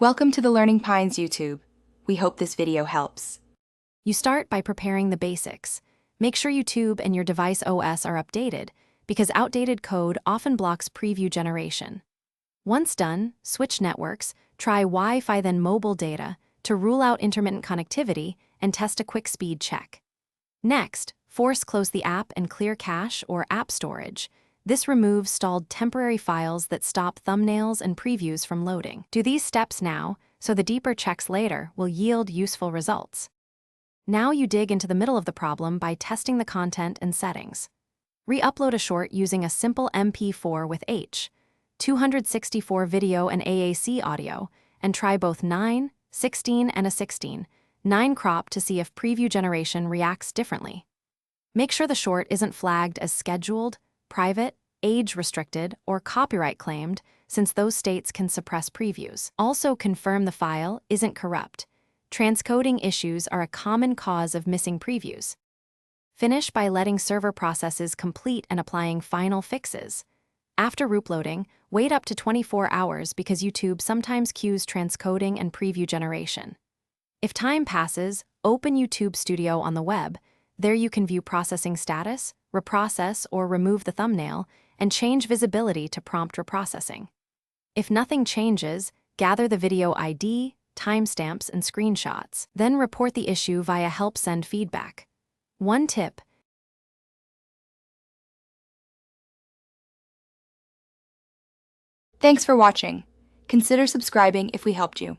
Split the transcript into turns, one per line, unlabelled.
Welcome to the Learning Pines YouTube. We hope this video helps.
You start by preparing the basics. Make sure YouTube and your device OS are updated, because outdated code often blocks preview generation. Once done, switch networks, try Wi-Fi then mobile data to rule out intermittent connectivity and test a quick speed check. Next, force close the app and clear cache or app storage. This removes stalled temporary files that stop thumbnails and previews from loading. Do these steps now, so the deeper checks later will yield useful results. Now you dig into the middle of the problem by testing the content and settings. Re-upload a short using a simple MP4 with 264 video and AAC audio, and try both 9, 16, and a 16, 9 crop to see if preview generation reacts differently. Make sure the short isn't flagged as scheduled, private, age-restricted, or copyright claimed, since those states can suppress previews. Also confirm the file isn't corrupt. Transcoding issues are a common cause of missing previews. Finish by letting server processes complete and applying final fixes. After uploading, wait up to 24 hours because YouTube sometimes queues transcoding and preview generation. If time passes, open YouTube Studio on the web. There you can view processing status, reprocess or remove the thumbnail, and change visibility to prompt reprocessing. If nothing changes, gather the video ID, timestamps, and screenshots. Then report the issue via Help Send Feedback. One tip:
Thanks for watching. Consider subscribing if we helped you.